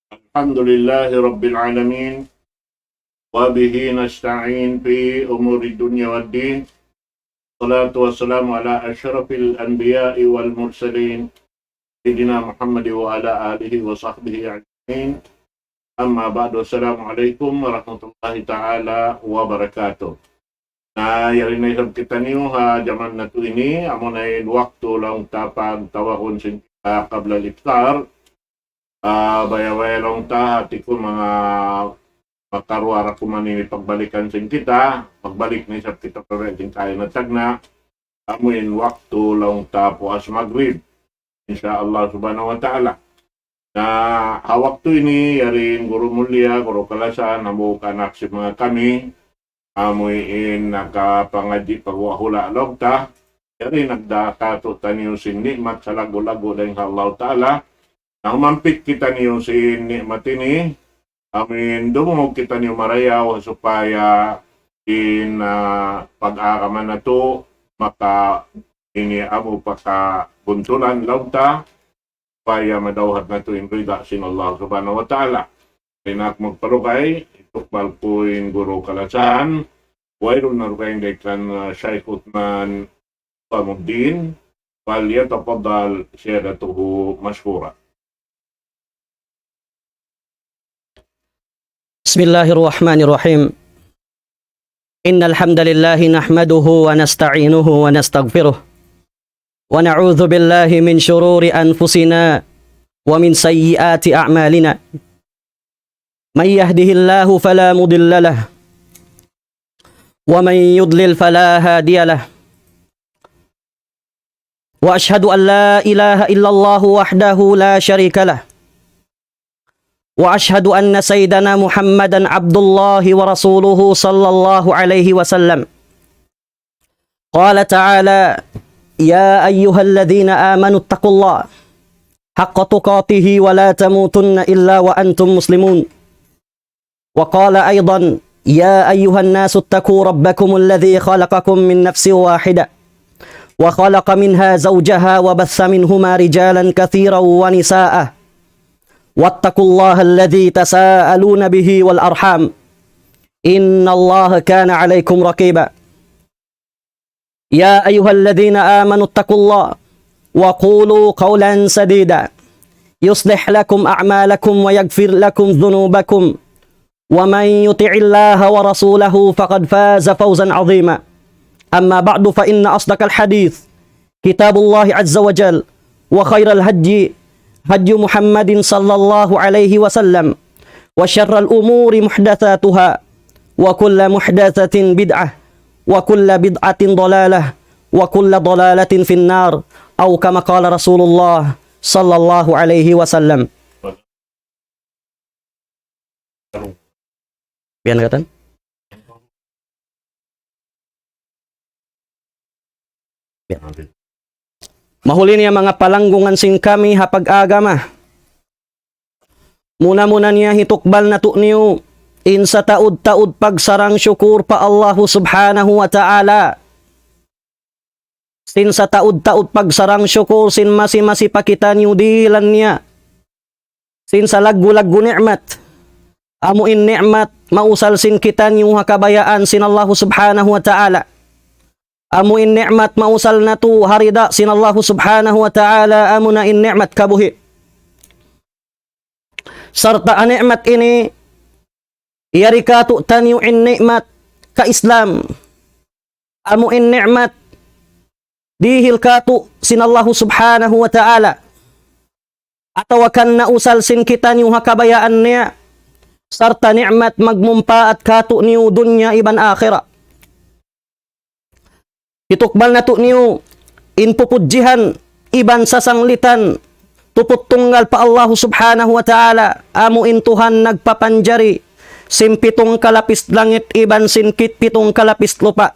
الحمد لله رب العالمين وبه نستعين في أمور الدنيا والدين. الصلاة والسلام على أشرف الأنبياء والمرسلين سيدنا محمد وعلى آله وصحبه أجمعين. أما بعد، السلام عليكم ورحمة الله تعالى وبركاته. Na yari na isang kita niyo ha jaman na to ini amo na waktu lang tapag tawahon sin kabla iftar. Baya-baya lang ta hati ko mga makaruara ko manini pagbalikan sin kita, pagbalik ni sa kita pareting kaya na tagna amuin waktu lang ta po as maghrib insyaallah subhanahu wa ta'ala. Na hawaktu ini yarin guru mulia guru kalasan amo kanak si mga kami amuin nakapangaji pagwahula log ta yarin nagdakato taniyo sin nikmat sa lago-lago dahil Allah ta'ala. Nang mampit kita niyo si nikmat ini, amin dumungog kita niyo marayaw supaya in pag-aakaman na to maka ini amo pakabuntulan lauta supaya madawhat na to in rida sin Allah subhanahu wa ta'ala. Pinak magparugay, itukbal po in guru kalasan, wayron na rugay ngaykan Shaykh Uthman Pamuddin, falyatafaddal siyadatuhu mashkura. Bismillahirrahmanirrahim. Innal hamdalillah nahmaduhu wa nasta'inuhu wa nastaghfiruh. Wa na'udzu billahi min shururi anfusina wa min sayyiati a'malina. May yahdihillahu fala mudilla lahu wa may yudlil fala hadiya lahu. Wa ashhadu an la ilaha illallah wahdahu la syarika lahu. وأشهد أن سيدنا محمدا عبد الله ورسوله صلى الله عليه وسلم. قال تعالى: يا أيها الذين آمنوا اتقوا الله حق تقاته ولا تموتن إلا وأنتم مسلمون. وقال أيضا: يا أيها الناس اتقوا ربكم الذي خلقكم من نفس واحدة وخلق منها زوجها وبث منهما رجالا كثيرا ونساء. واتقوا الله الذي تساءلون به والأرحام إن الله كان عليكم رقيبا. يا أيها الذين آمنوا اتقوا الله وقولوا قولا سديدا يصلح لكم أعمالكم ويغفر لكم ذنوبكم ومن يطع الله ورسوله فقد فاز فوزا عظيما. أما بعد، فإن أصدق الحديث كتاب الله عز وجل وخير الهدي هدي محمد صلى الله عليه وسلم وشر الأمور محدثاتها وكل محدثة بدعة وكل بدعة ضلالة وكل ضلالة في النار أو كما قال رسول الله صلى الله عليه وسلم. Biar katan? Mahuli niya mga palanggungan sing kami hapag agama. Muna-muna niya hitukbal na to niyo in sa taud-taud pagsarang syukur pa Allahu subhanahu wa ta'ala. Sin sa taud-taud pagsarang syukur sin masi-masi pakita niyo dilan niya. Sin sa laggu-laggu ni'mat. Amuin ni'mat mausal sin kita niyo hakabayaan sin Allahu subhanahu wa ta'ala. Amuin ni'mat mausal na tu harida sin Allahu subhanahu wa ta'ala amuna in ni'mat kabuhi. Sarta an ni'mat ini yari katu taniu in ni'mat ka Islam. Amuin ni'mat dihil katu sin Allahu subhanahu wa ta'ala. Atawakan na usal sin kita niyo hakabayaan niya. Sarta ni'mat magmumpaat katu niyo dunya iban akhirah. Itukbal na to niyo inpupudjihan iban sa sanglitan tuput tunggal pa Allah subhanahu wa ta'ala amu intuhan nagpapanjari simpitong kalapis langit iban sinkit pitong kalapis lupa.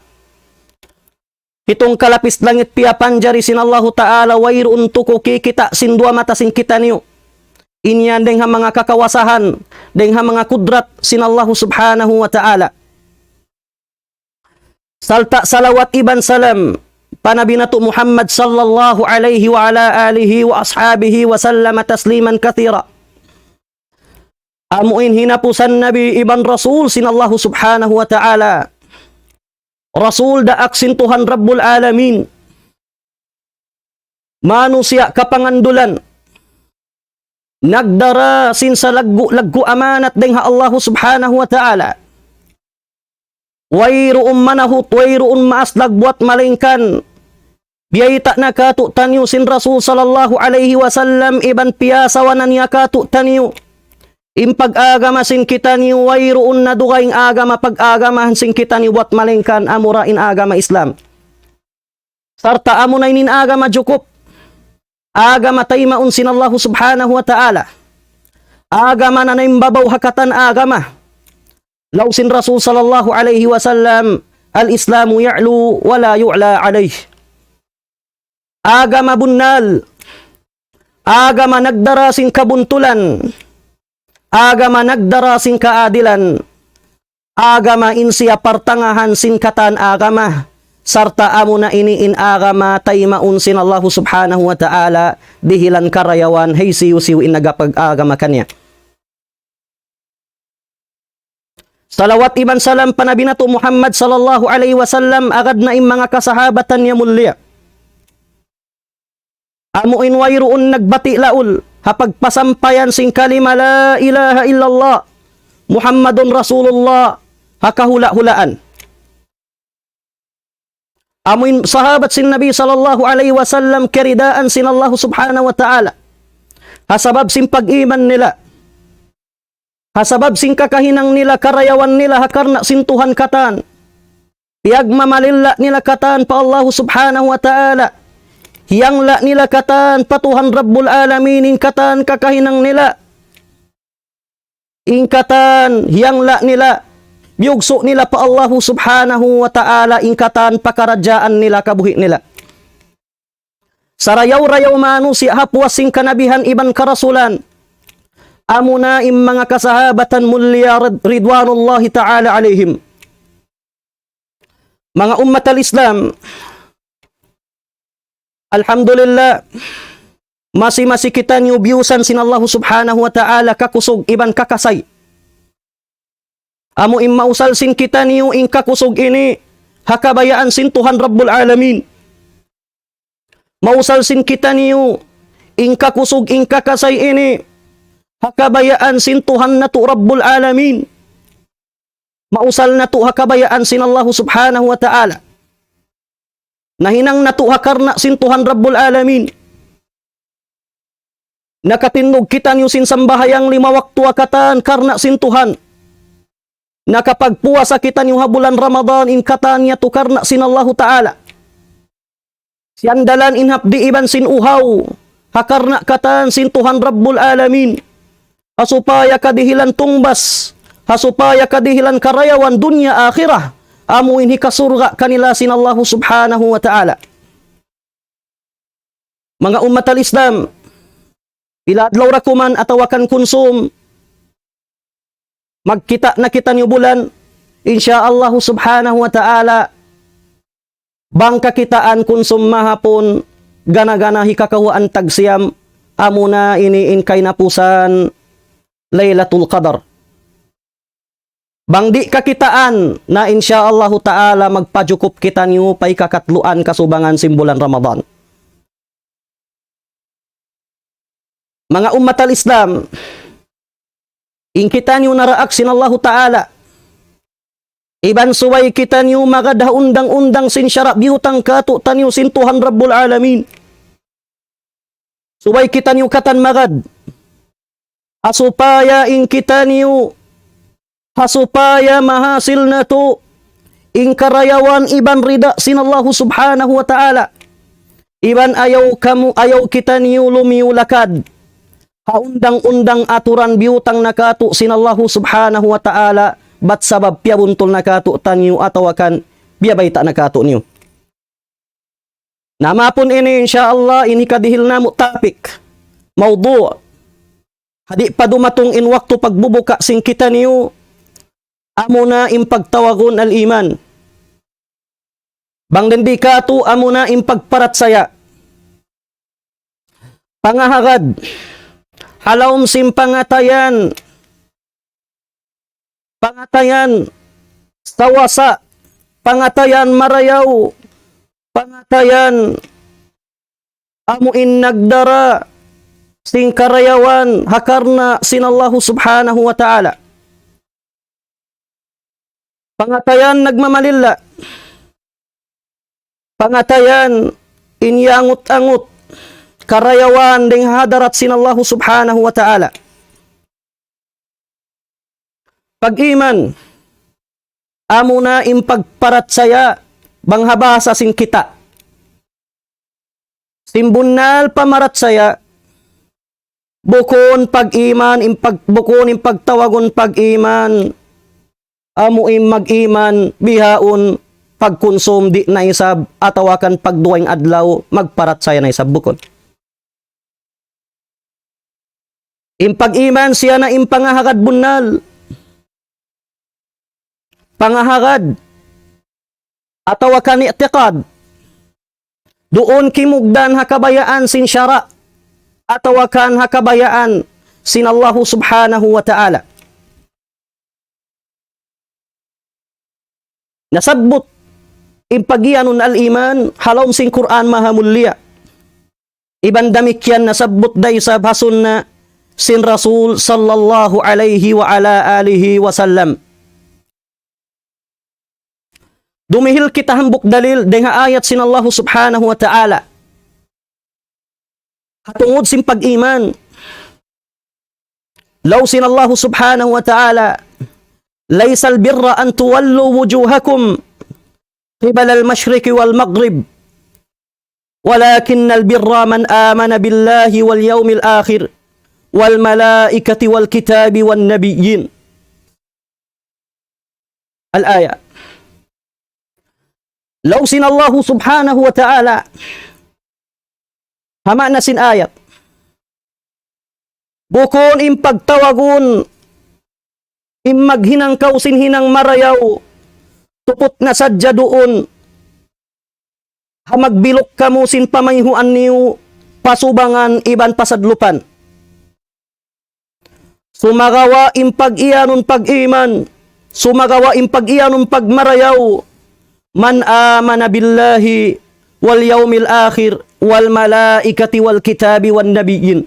Pitong kalapis langit pia panjari sin Allah ta'ala wairun tuko kikita sin dua mata sin kita niyo. Inyan dengha mga kakawasahan dengha mga kudrat sin Allah subhanahu wa ta'ala. Salta salawat iban salam Panabi na to Muhammad sallallahu alaihi wa ala alihi wa ashabihi wa sallama tasliman kathira. Amuin hinapusan Nabi iban Rasul sin Allah subhanahu wa ta'ala. Rasul daak sin Tuhan Rabbul Alamin. Manusia kapangandulan. Nagdara sin sa laggu amanat dengha Allah subhanahu wa ta'ala. Wayroon manahut, wayroon maas lagbuat malingkan. Biyayta na katu tanyo sin Rasul sallallahu alaihi wasallam iban piyasawanan niya katu tanyo. Impag-agama sin kita ni wayroon na dugaing agama pag-agamahan sin kita ni wat malingkan amurain agama Islam. Sarta amo na inin agama jukup. Agama taymaun sin Allah subhanahu wa ta'ala. Agama na naimbabaw hakatan agama. Law sin Rasul sallallahu alaihi wasallam, al-Islamu ya'lu wala yu'la alaih. Agama bunnal. Agama nagdara sin kabuntulan. Agama nagdara sin kaadilan. Agama insiya partangahan sin katan agama. Sarta amo na iniin agama taymaun sin Allah subhanahu wa ta'ala dihilan karayawan hay siyo-siyo inagapag-agama kanya. Salawat iban salam panabi nato Muhammad sallallahu alaihi wasallam agad na mga kasahabatan niya mulya. Amuin wayroon nagbati laul hapag pasampayan sing kalima la ilaha illallah Muhammadun Rasulullah hakahula-hulaan. Amuin sahabat sin Nabi sallallahu alaihi wasallam keridaan sin Allah subhanahu wa ta'ala. Hasabab sin pag-iman nila. Hasabab sin kakahinang nila, karayawan nila, hakarna sin Tuhan katan. Iyagmamalilla nila katan pa Allah subhanahu wa ta'ala. Hiyangla nila katan pa Tuhan Rabbul Alamin, katan kakahinang nila. Ingkatan, hiyangla nila. Biyugso nila pa Allah subhanahu wa ta'ala, ingkatan pakarajaan nila, kabuhi nila. Sarayaw-rayaw manusi hapwas sing kanabihan iban karasulan. Amuna im mga kasahabatan mulya ridwanullahi ta'ala alaihim. Mga ummat al-Islam, alhamdulillah, masi-masi kita niyo biyusan sin Allah subhanahu wa ta'ala kakusog iban kakasay. Amo im mausal sin kita niyo ing kakusog ini hakabayaan sin Tuhan Rabbul Alamin. Mausal sin kita niyo ing kakusog ing kakasay ini hakabayaan sin Tuhan na to Rabbul Alamin. Mausal na to hakabayaan sin Allah subhanahu wa ta'ala. Nahinang na to hakarna sin Tuhan Rabbul Alamin. Nakatindog kita niyo sin sambahayang 5 waktu akatan karna sin Tuhan. Nakapagpuasa kita niyo habulan Ramadan in katan niya to karna sin Allah ta'ala. Siandalan in hapdi iban sin uhaw hakarna katan sin Tuhan Rabbul Alamin. Hasupaya kadihilan tungbas, hasupaya kadihilan karayawan dunya akhirah, amuin hikasurga kanila sin Allah subhanahu wa ta'ala. Mga ummat al-Islam, bila adlaw rakuman atawakan konsum, magkita na kita niyo bulan, insyaallah subhanahu wa ta'ala, bangka kitaan konsum mahapon, gana-gana hikakawaan tagsiyam, amuna iniin kay napusan, Laylatul Qadar. Bangdi kakitaan na insyaallah ta'ala magpajukup kita niyo pay kakatluan kasubangan simbulan Ramadan. Mga ummat al-Islam, ing kita niyo naraak sin Allah ta'ala. Iban suway kita niyo magadah undang-undang sin syara biutang katu tanyo sin Tuhan Rabbul Alamin. Suway kita niyo katan magad. Hasupaya ing kita niyo, hasupaya mahasil na to, ing karayawan iban rida sin Allah subhanahu wa ta'ala. Iban ayaw kita niyo lumiulakad. Haundang-undang aturan biutang nakatu sin Allah subhanahu wa ta'ala, bat sabab piabuntol nakatu tanyo atawakan biyabayta nakatu niyo. Namapon ini insyaallah ini kadihil na topik, mawdu'. Hadi pa dumatong in waktu pagbubuka sing kita niyo, amo na impagtawagon al-iman. Bang dendi katu amo na impagparat saya. Pangahagad, halawm simpangatayan, pangatayan sawasa, pangatayan marayaw, pangatayan amuin nagdara, sing karayawan hakarna sinallahu subhanahu wa ta'ala. Pangatayan nagmamalilla, pangatayan inyangut-angut, karayawan ding hadarat sinallahu subhanahu wa ta'ala. Pag-iman, amo na impagparat saya, banghabasa sin kita. Simbunal pamarat saya, bukon pag-iman, bukon impagtawagon pag-iman, amuin mag-iman, bihaon, pagkonsum di na isab, atawakan pagduwing adlaw, magparat saya na isab bukon. Impag-iman siya na impangahagad bunal, pangahagad, atawakan i'tiqad, doon kimugdan hakabayaan sin syara, atawakan hakabayaan sin Allah subhanahu wa ta'ala. Nasabbot impagyanon al-iman halom sing Quran mahamulya. Iban damikyan nasabbot day sa hasun na sin Rasul sallallahu alaihi wa ala alihi wa sallam. Dumihil kita hambuk dalil dengan ayat sin Allah subhanahu wa ta'ala. Hatungod sin pag-iman. Law sin Allah subhanahu wa ta'ala, laysal birra an tuwallu wujuhakum qibala al-mashriqi wal maghrib, walakin al-birra man amana billahi wal yawmil akhir wal malaikati wal kitabi wan nabiyyin. Al-aya. Law sin Allah subhanahu wa ta'ala, hama na sin ayat, bukon impagtawagon, maghinang kausin hinang marayaw, tupot na sadya doon, hamagbilok kamo sin pamayhuan niyo, pasubangan iban pasadlupan. Sumagawa impag-iyanon pag-iman, sumagawa impag-iyanon pagmarayaw, man amana billahi wal yawmil akhir wal malaikati wal kitabi wan nabiyyin.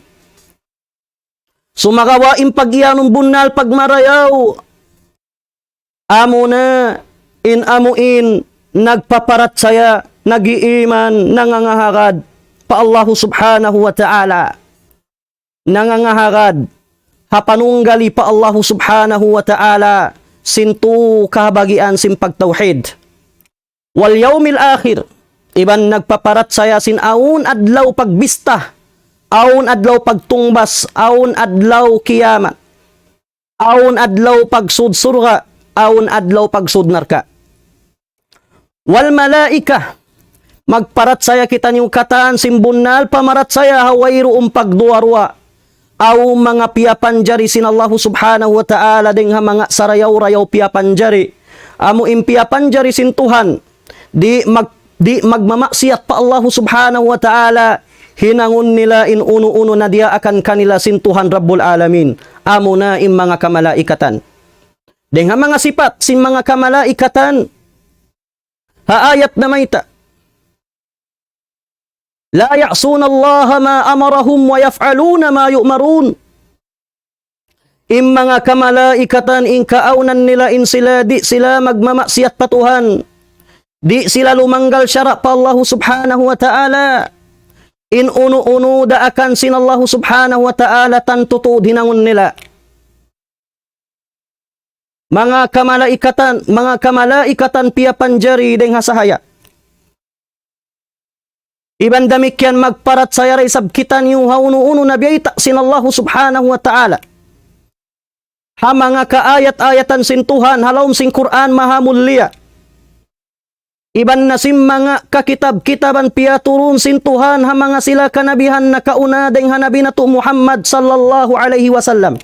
Sumagawa impagyanon bunal pagmarayaw, amo na amuin nagpaparat saya, nagiiman, nangangahagad pa Allah subhanahu wa ta'ala, nangangahagad hapanunggali pa Allah subhanahu wa ta'ala, sintu kahabagian sin pagtawhid. Wal yawmil akhir, iban nagpaparat saya sin aun adlaw pagbista, aun adlaw pagtungbas, aun adlaw kiyamat, aun adlaw pagsudsurga, aun adlaw pagsudnarka. Wal malaika, magparat saya kita niyong kataan simbunal pamarat saya hawairu pagduarwa, aw mga piyapanjari sin Allah subhanahu wa ta'ala ding ha mga sarayaw-rayaw piyapanjari, amo impiyapanjari sin Tuhan, di magmamaksiyat pa Allah subhanahu wa ta'ala, hinangon nila in uno-uno na dia akan kanila sin Tuhan Rabbul Alamin, amo na in mga kamalaikatan. Dengan mga sifat sin mga kamalaikatan, haayat na mayta, la ya'suna Allah ma amarahum wa yaf'aluna ma yu'marun. In mga kamalaikatan, in kaaunan nila in sila, di sila magmamaksiyat pa Tuhan, di sila lumanggal syara pa Allah subhanahu wa ta'ala, in uno-uno da akan sin Allah subhanahu wa ta'ala tan tutud hinangon nila. Mga kamalaikatan piyapanjari deng hasahaya. Iban damikyan magparat saya ray sabkitan yung hauno-uno na biyayta sin Allah subhanahu wa ta'ala. Ha mga kaayat-ayatan sin Tuhan, halawm sin Quran mahamulya. Iban na sim mga kakitab-kitaban piyaturun sin Tuhan, ha mga sila kanabihan na kauna deng hanabi na to Muhammad sallallahu alaihi wasallam.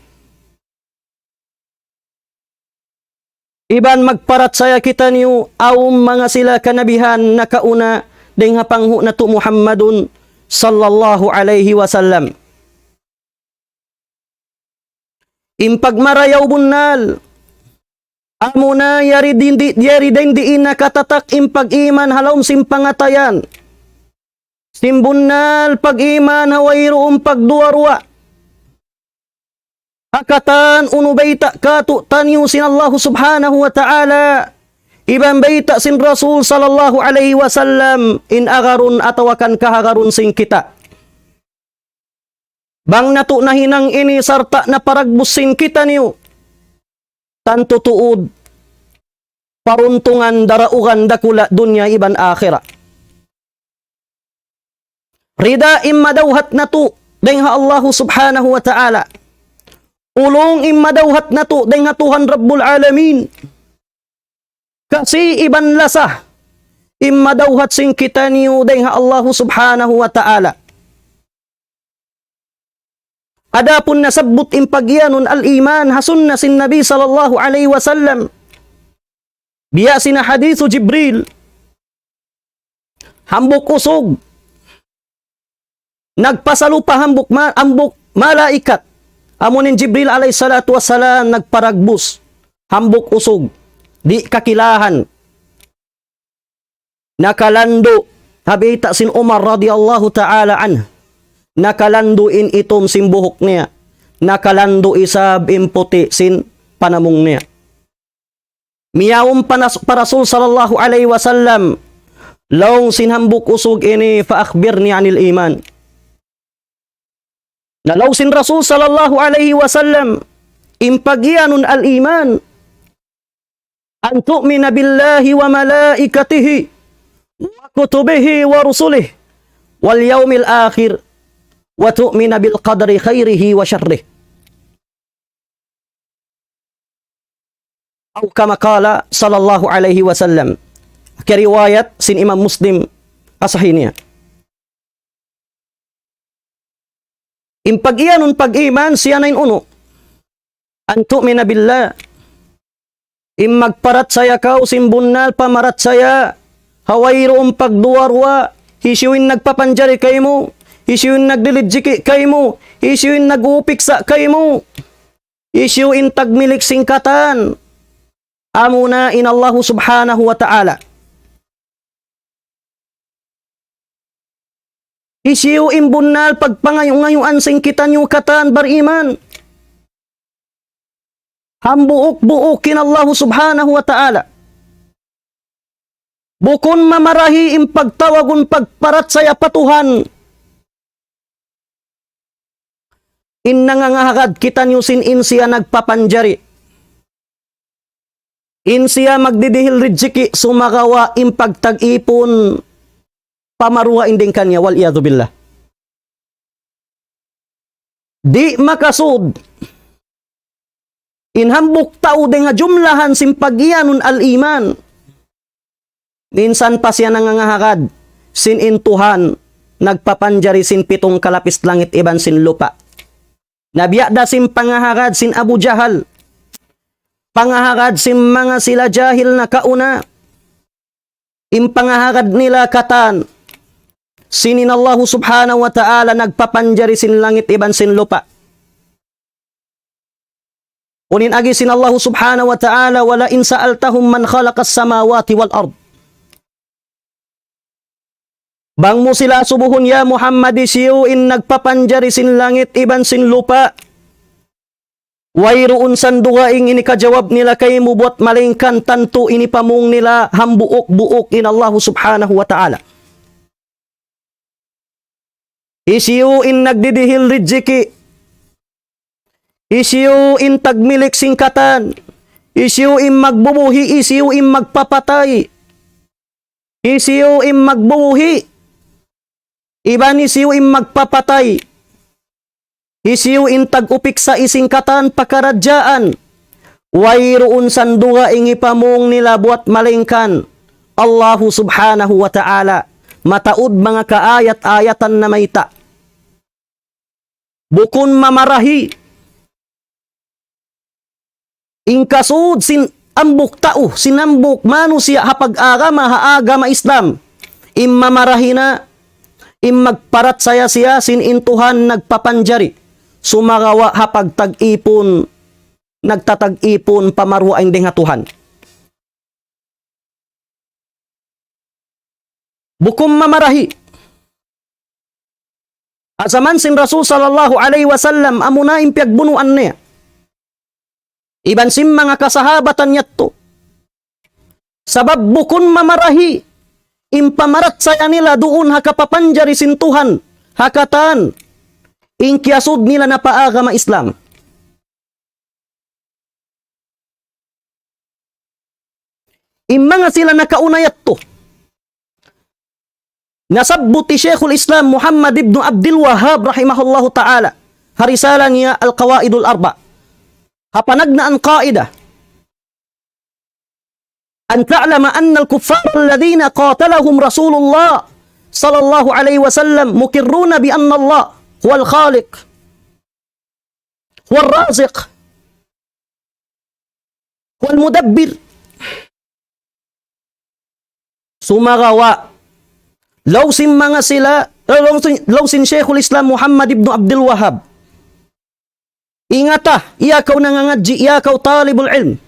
Iban magparat saya kita niyo awm mga sila kanabihan na kauna deng hapanghu na to Muhammadun sallallahu alaihi wasallam. Impagmarayaw bunal, Amo na yari din diin na katatak impag-iman halom simpangatayan. Simbunal pag-iman hawayroong pagduarwa. Hakatan unubayta katu tanyu sin Allah subhanahu wa ta'ala. Iban bayta sin Rasul sallallahu alaihi wasallam in agarun atawakan kahagarun sin kita. Bang nato na hinang ini sarta na paragbusin kita niyo. Tanto tuod, paruntungan daraugan dakula dunya iban akhira. Rida immadawhat na to, dengha Allah subhanahu wa ta'ala. Ulong immadawhat na to, dengha Tuhan Rabbul Alamin. Kasi iban lasa, immadawhat sing kita niyo, dengha Allah subhanahu wa ta'ala. Adapun nasabut impagyanun al-iman hasun na sin Nabi sallallahu alaihi wasallam. Biya sina hadithu Jibril. Hambuk usog. Nagpasalupa hambuk malaikat. Amunin Jibril alaihi salatu wassalam nagparagbus. Hambuk usog. Di kakilahan. Nakalando. Habita sin Umar radiyallahu ta'ala anhu. Nakalanduin itom sin buhok niya. Nakalando isab imputi sin panamong niya. Miyawong parasul sallallahu alaihi wasallam. Laong sinhambuk usog ini faakbirni anil iman. Nalaw sin Rasul sallallahu alaihi wasallam. Impagyanun al iman. An tu'mina billahi wa malaikatihi. Wa kutubihi wa rusulih. Wal yawmil akhir. Wa tu'mina bil qadri khairihi wa syarrih. Atau kama qala sallallahu alaihi wasallam. Keriwayat sin Imam Muslim asahiniya. Impagyanun pag-iman siya na uno. An tu'mina billah. Magparat saya kau simbunal pamarat saya. Hawayroong pagduwarwa. Hisiwin nagpapanjari kayo mo. Isyuin nagdilidjiki kay mo. Isyuin nagupiksa kay mo. Isyuin tagmilik singkatan. Amuna in Allah subhanahu wa ta'ala. Isyuin bunal pagpangayong-ngayuan singkitan yung katan bariman. Hambuok-buokin Allah subhanahu wa ta'ala. Bukon mamarahi impagtawagun pagparat saya patuhan. Innangangahagad kita niyusin insiya nagpapanjari. Insiya magdidihil rijiki sumagawa impagtag-ipon pamaruha inding kanya wal iyadu billah. Di makasud. Inhambuk tao de nga jumlahan simpagyanun al-iman. Minsan pa siya nangangahagad sin intuhan nagpapanjari sin pitong kalapis langit iban sin lupa. Nabiyada sim pangahagad sin Abu Jahal. Pangahagad sim mga sila jahil na kauna. Impangahagad nila katan. Sinin Allah subhanahu wa ta'ala nagpapanjari sin langit iban sin lupa. Unin agi sin Allah subhanahu wa ta'ala wala in sa'altahum man khalaqas samawati wal ard. Bang mo sila subuhon ya Muhammad isiyuin nagpapanjari sin langit iban sin lupa. Wayroon sandugaing ini kajawab nila kay mo buat malingkan tanto ini pamung nila hambuok-buok in Allah subhanahu wa ta'ala. Isiyuin nagdidihil rijiki. Isiyuin tagmilik singkatan. Isiyuin magbubuhi. Isiyuin magpapatay. Isiyuin magbubuhi. Iban isiwin magpapatay. Isiwin tag-upik sa isingkatan pakaradyaan. Wayroon sanduga ingi pamung nila buat malingkan. Allahu subhanahu wa ta'ala. Mataud mga kaayat-ayatan na mayta. Bukon mamarahi. Ingkasud sin ambuk tao. Sinambuk manusia hapag-agama haagama Islam. Immamarahi na. Magparat saya siya sin intuhan nagpapanjari. Sumagawa hapag tag-ipon nagtatag-ipon pamaruain ding hatuhan. Bukom mamarahi. Asaman sin Rasul sallallahu alaihi wasallam amuna impyagbunuan niya. Iban sim mga kasahabatan niyatto. Sabab bukon mamarahi. Impamarat saya nila doon hakapapanjari sintuhan. Hakatan. Inkyasod nila na paagama Islam. Mga sila nakaunayat to. Nasabbuti Sheikhul Islam Muhammad ibn Abdul Wahhab rahimahullahu ta'ala. Harisala niya Al-Qawaidul Arba. Hapanag na ang qaida. An ta'lama anna al-kuffar alladhina qatalahum Rasulullah sallallahu alaihi wasallam mukirruna bi anna Allah huwa al-khaliq huwa al-raziq huwa al-mudabbir. Sumagawa lawsin mga sila, lawsin Sheikhul Islam Muhammad ibn Abdul Wahhab. Ingata, iyakaw nangangadji, iyakaw talibul ilm.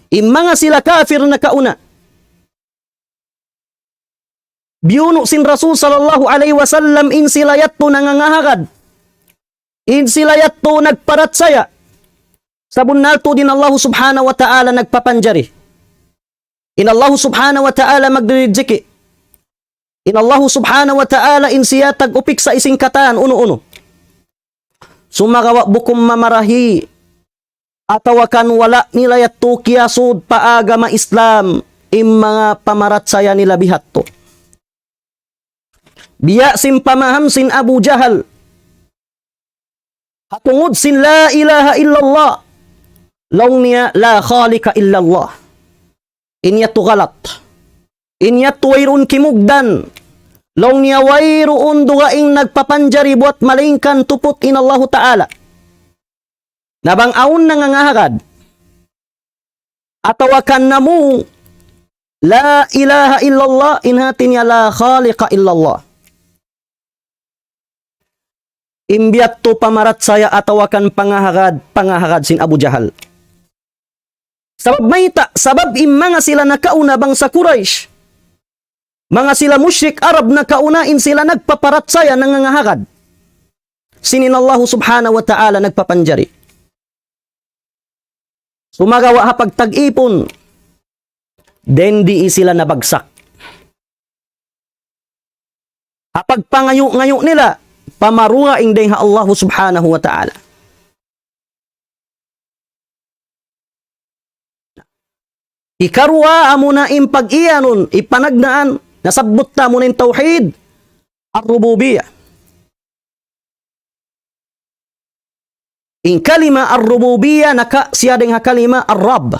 Mga sila kafir na kauna. Biyuno sin Rasul sallallahu alaihi wasallam in sila yatto nangangahagad. In sila yatto nagparatsaya. Sabun nato din Allah subhanahu wa ta'ala nagpapanjari. In Allah subhanahu wa ta'ala magdirijiki. In Allah subhanahu wa ta'ala insiyatag upik sa isingkatan uno-uno. Sumagawa bukom mamarahi atawakan wala nila yatto kiyasod paagama Islam mga pamarat saya nila bihatto. Biya sin pamaham sin Abu Jahal. Hatungod sin la ilaha illallah. Law niya la khalika illallah. Inyatto galat. Inyatto wayrun kimugdan. Long niya wayroon dugaing nagpapanjari buat malingkan tupot in Allah Ta'ala. Nabang aun nangangahagad. Atawakan na mo la ilaha illallah inhati niya la khaliqa illallah. Imbiyat to pamarat saya atawakan pangahagad sin Abu Jahal. Sabab mayta, sabab mga sila nakauna bang sa Quraysh. Mga sila musyrik Arab na kaunain sila nagpaparatsaya nangangahagad. Sinin Allah subhanahu wa ta'ala nagpapanjari. Sumagawa hapag tag-ipon. Den di sila nabagsak. Hapag pangayo-ngayo nila, pamarua indeng ha Allah subhanahu wa ta'ala. Ikarwa amuna impag-iyanon, ipanagnaan, nasabot ta mo ng tauhid ar-rububiyah. In kalima ar-rububiyah naka siya ding kalima ar-rabb.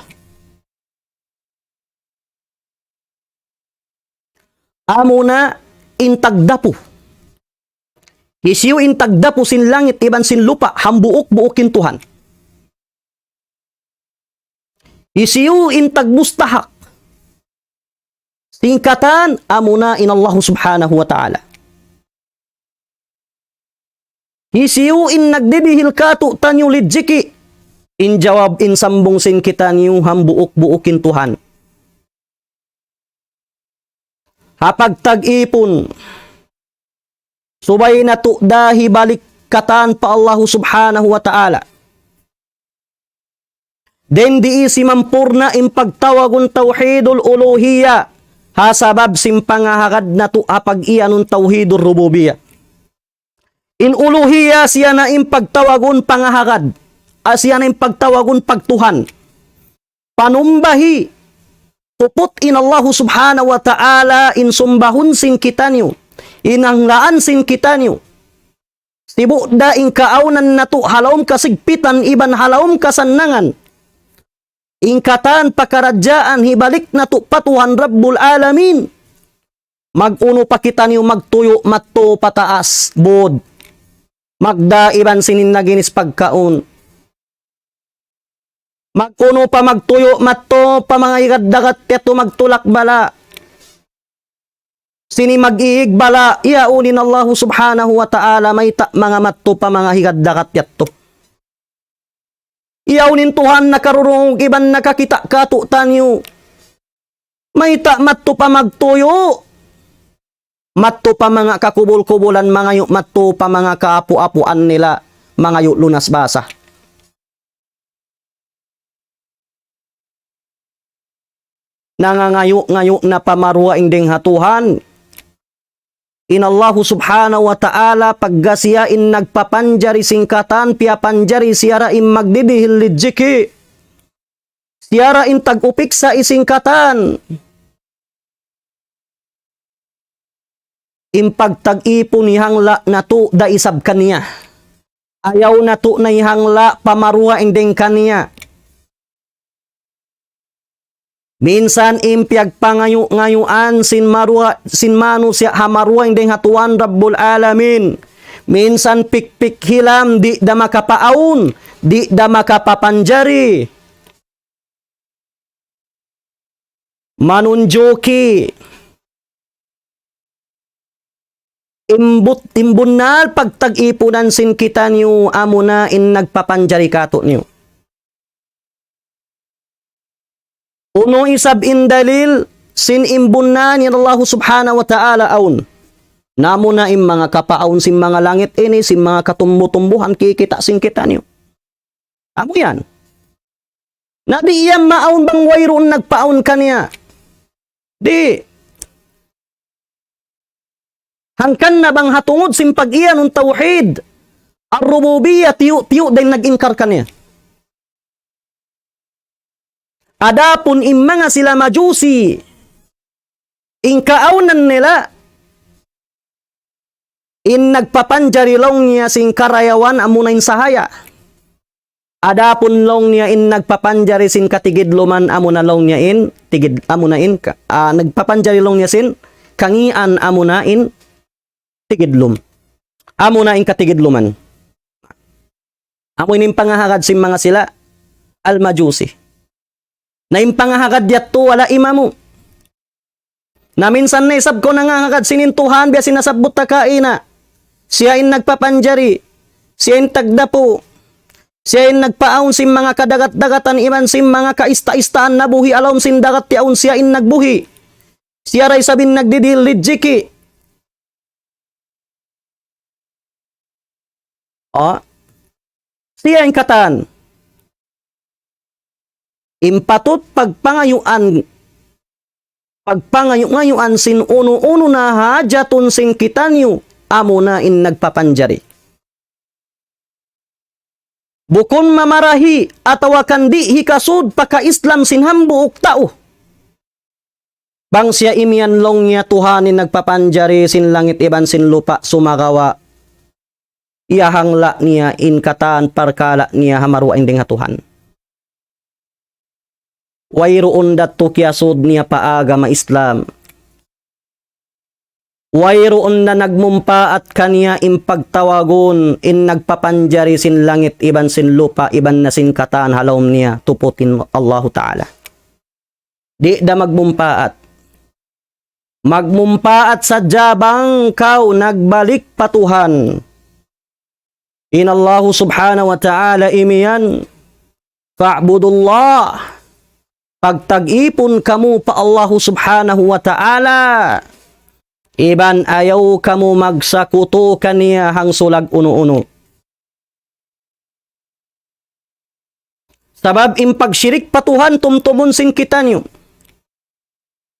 Amuna intagdapo. Isiyo intagdapo sin langit iban sin lupa hambuok-buokin Tuhan. Isiyo intagbustahak. Singkatan, amuna in Allah subhanahu wa ta'ala. Isiyo in nagdidihil kato tanyo lidjiki. In jawab in sambong sin kita niyo hambuok-buokin Tuhan. Hapag tag-ipon. Subay na to dahi balik katan pa Allah subhanahu wa ta'ala. Den di isi mampurna impagtawagon tauhidul uluhiyya. Hasabab simpangahagad na to apag iyanong tauhidur rububiyah. In uluhiyya siya na impagtawagon pangahagad. Siya na impagtawagon pagtuhan. Panumbahi. Tupot in Allah subhanahu wa ta'ala in sumbahun sin kita niyo. Inanglaan sin kita niyo. Sibu da in kaaunan na to halawom kasigpitan iban halawom kasanangan. Ingkatan pakaradyaan hibalik na to patuhan Rabbul Alamin. Mag-uno pa kita niyo magtuyo matto pataas bod. Magdaiban sinin naginis pagkaon. Mag-uno pa magtuyo matto pa mga igad-dagat teto magtulak bala. Sini mag-iig bala iaunin Allah subhanahu wa ta'ala may ta mga matto pa mga higad-dagat teto. Iyaw nin Tuhan nakarurong iban nakakita kato tanyo. May matto pa magtuyo. Matto pa mga kakubol-kubulan mga yu, matto pa mga kaapu-apuan nila, mga yu lunas basa. Nangangayo-ngayo na pamarwa inding hatuhan. Inallahu subhanahu wa ta'ala paggasiyain nagpapanjari singkatan piapanjari siara im magdidihil lijiki. Siara in tag-upik sa isingkatan. Impagtag-ipon ni hangla na to da isab kaniya. Ayaw na to na ihangla pamarwa inding kaniya. Minsan impyag pangayo-ngayuan sin manu siya hamarwa inding hatuan Rabbul Alamin. Minsan pikpik hilam di da makapaun, di da makapapanjari. Manunjoki. Imbunal pagtag-ipunan sin kita niyo amo na in nagpapanjari kato niyo. Uno isab in dalil sin imbunna ni Allah subhanahu wa ta'ala aun. Namo na im mga kapaon sin mga langit ini sin mga katumbo-tumbuhan kikita sin kita niyo. Amo yan. Nadi iyam maaun bang wayroon nagpaon kaniya. Di. Hangkan na bang hatungod sin pag-iyan ng tawhid. Ar-rububiyya tiyo din nag-inkar kaniya. Adapun mga sila majusi, ingkaunan nila, in nagpapanjari long niya sing karayawan amunain sahaya. Adapun long niya in nagpapanjari sin katigidluman amuna long niya in, amunain, nagpapanjari long niya sin, kangian amunain, tigidlum. Amunain katigidluman. Amunin pangahagad sin mga sila, al-majusi. Na impangahagad yato wala imamu. Na minsan na isab ko nangahagad sinintuhan biya sinasabot ta kaina. Siya in nagpapanjari. Siya in tagdapo. Siya in nagpaaon sin mga kadagat-dagatan iman sin mga kaista-istaan na buhi alawm sin dagat tiaon siya in nagbuhi. Siya ray sabin nagdidilidjiki. Siya in katan. Impatut pagpangayuan sin uno-uno na hajatun sin kitanyo amo na in nagpapanjari. Bukon mamarahi atawa kandi hikasud paka-Islam sin hambuok tao. Bang siya imian long niya tuhanin nagpapanjari sin langit iban sin lupa sumagawa. Iyahangla niya in katan parkala niya hamarwa inding hatuhan. Wayroon dato kiasod niya paaga ma-Islam. Wayroon na nagmumpa at kaniya impagtawagon in nagpapanjari sin langit iban sin lupa iban na sin kataan halawm niya tuputin Allahu Ta'ala. Di da magmumpaat. Magmumpaat sa jabang kau nagbalik patuhan. Inallahu subhanahu wa ta'ala imiyan fa'budullah. Pagtag-ipon kamu pa Allah subhanahu wa ta'ala. Iban ayaw kamu magsakuto kaniya hang sulag uno-uno. Sabab impagsirik patuhan tumtumon sin kita niyo.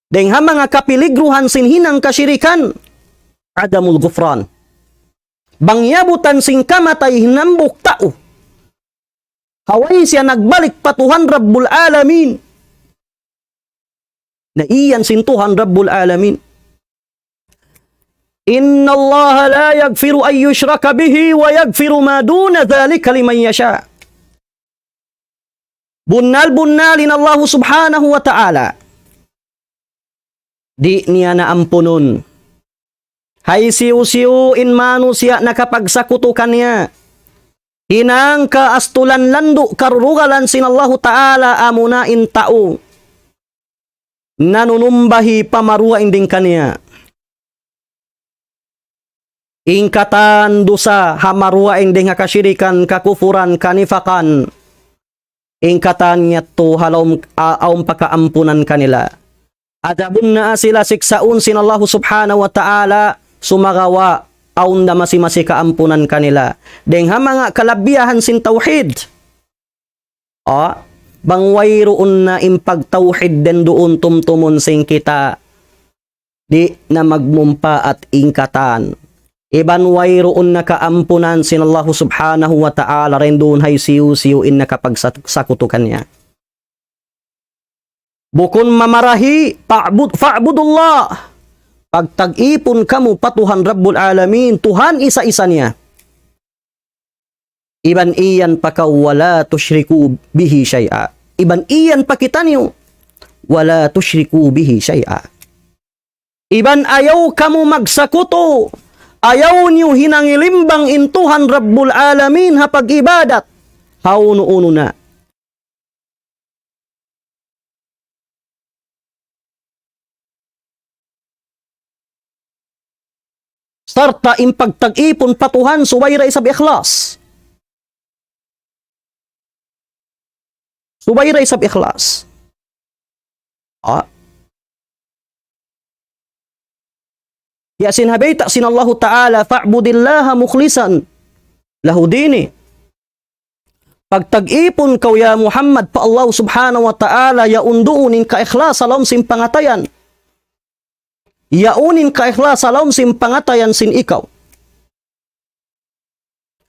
Dengha mga kapiligruhan sin hinang kasirikan. Adamul gufran. Bangyabutan sin kamatay hinambok tao. Haway siya nagbalik patuhan Rabbul Alamin. Na iyan sin Tuhan Rabbul Alamin. Inna Allah la yaghfiru an yushraka bihi wa yaghfiru ma duna dhalika liman yasha. Bunnal-bunnalin Allah subhanahu wa ta'ala. Di niya na ampunon. Hay siu-siu in manu siya nakapagsakutukan niya. Hinang kaastulan lando karurugalan sin Allah ta'ala amuna in tao. Nanunumbahi pamarua inding kaniya. Ingkatan dosa hamarua inding kasyirikan, kakufuran, kanifakan. ingkatan niya to halom aum pakaampunan kanila. Adabun na sila siksaun sin Allah subhanahu wa ta'ala sumagawa aun na masi kaampunan kanila. Deng ha mga kalabiyahan sin tawhid. Bangwayroon na impagtawhid den doon tumtumon sing kita. Di na magmumpa at ingkatan. Iban wayroon na kaampunan sin Allah subhanahu wa ta'ala rin doon hay siyu-siyuin na kapagsakutukan niya. Bukon mamarahi, fa'budullah. Pagtag-ipon kamo patuhan Rabbul Alamin, Tuhan isa-isa niya. Iban iyan pa ka wala tusyriku bihi syai'a. Iban iyan pa kita niyo, wala tusyriku bihi syai'a. Iban ayaw kamo magsakuto, ayaw niyo hinangilimbang intuhan Rabbul Alamin hapag ibadat. Hauno-uno na. Sarta impagtag-ipon patuhan suwayra isab ikhlas. Suwayra isab ikhlas. Ya sinhabayta sin Allah Ta'ala fa'budillaha mukhlisan lahu dini. Pagtag-ipon kaw ya Muhammad pa Allah Subhanahu wa Ta'ala ya unduunin ka ikhlas alam sim pangatayan. Yaunin ka ikhlas alam sim pangatayan sin ikaw.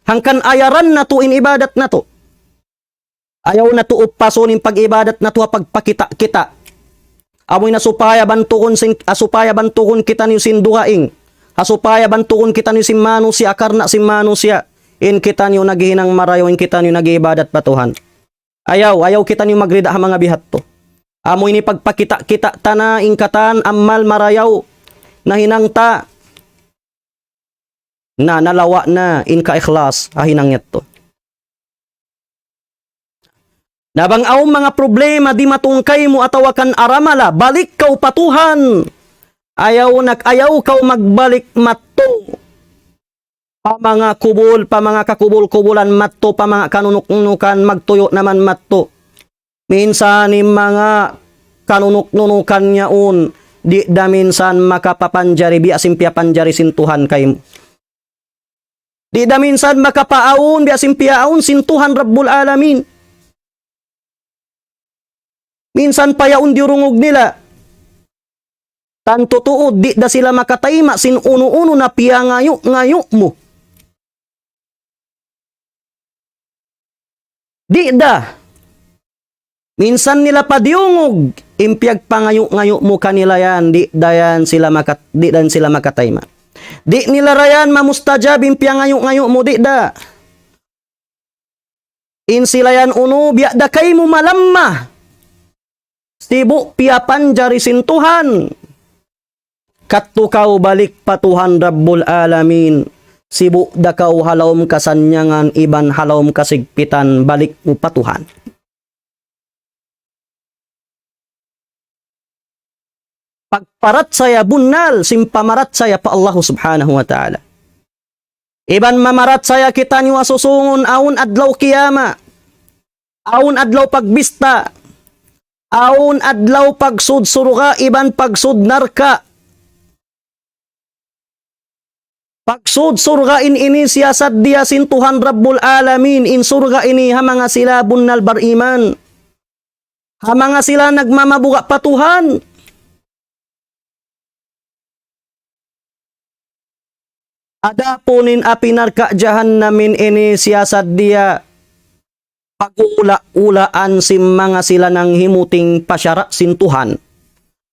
Hangkan ayaran na to in ibadat na to. Ayaw na to upasonin pag-ibadat na to pagpakita kita. Amoy na supaya bantukon kita ni sin duhaing. Asupaya bantukon kita ni sin manusia karna sin manusia. In kita niyo naghihinang marayo, in kita niyo nag-ibadat patuhan. Ayaw kita niyo magrida mga bihat to. Amoy ni pagpakita kita tana ingkatan amal marayaw na hinangta na nalawa na in ka ikhlas ahinangyat to. Nabang aw mga problema di matungkay mo atawakan aramala, balik kaw patuhan. Ayaw kaw magbalik matto. Pa mga kakubul-kubulan matto, pa mga kanunuk-nunukan magtuyo naman matto. Minsan mga kanunuk-nunukan niyaon, di da minsan makapapanjari, biasim piapanjari sintuhan kay mo. Di da minsan makapaaon, biasim piaon sintuhan Rabbul Alamin. Minsan payaon diurungog nila. Tanto tuod, di da sila makatayma sin uno-uno na piyangayo-ngayo mo. Di da. Minsan nila padiungog, impyag pangayo-ngayo mo kanila yan, di dan sila makatayma. Di nila rayan mamustajab, impyag ngayo-ngayo mo, di da. In sila yan uno, biya da kay mo malamma. Sibu piapan jari sintuhan. Katukaw balik patuhan Rabbul Alamin. Sibu dakaw halawm kasanyangan, iban halawm kasigpitan, balik mo patuhan. Pagparat saya bunal, simpamarat saya pa Allah Subhanahu wa Ta'ala. Iban mamarat saya kita niyo asusungon, aun adlaw kiyama. Aun adlaw pagbista. Aun adlaw pagsud surga, iban pagsud narka. Pagsud surga ini siyasat dia sintuhan Rabbul Alamin. In surga ini hamanga sila bunnal bariman. Hamanga sila nagmamabuga patuhan. Adapunin api narka jahannamin ini siyasat dia. Pagula-ulaan si mga sila ng himuting pasyara sintuhan.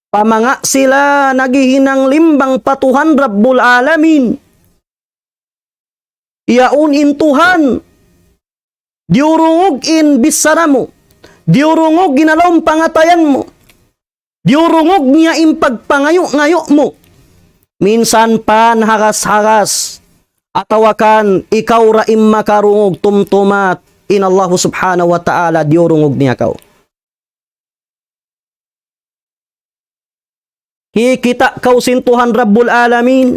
Pamanga sila nagihinang limbang patuhan Rabbul Alamin. Iaun intuhan. Diurungog in bisara mo. Diurungog ginalawang pangatayan mo. Diurungog niya impagpangayo-ngayo mo. Minsan pan hagas-hagas. Atawakan ikaw raim makarungog tumtumat. In Allah Subhanahu wa Ta'ala diurungog niya kau. Kikita kau sintuhan Rabbul Alamin.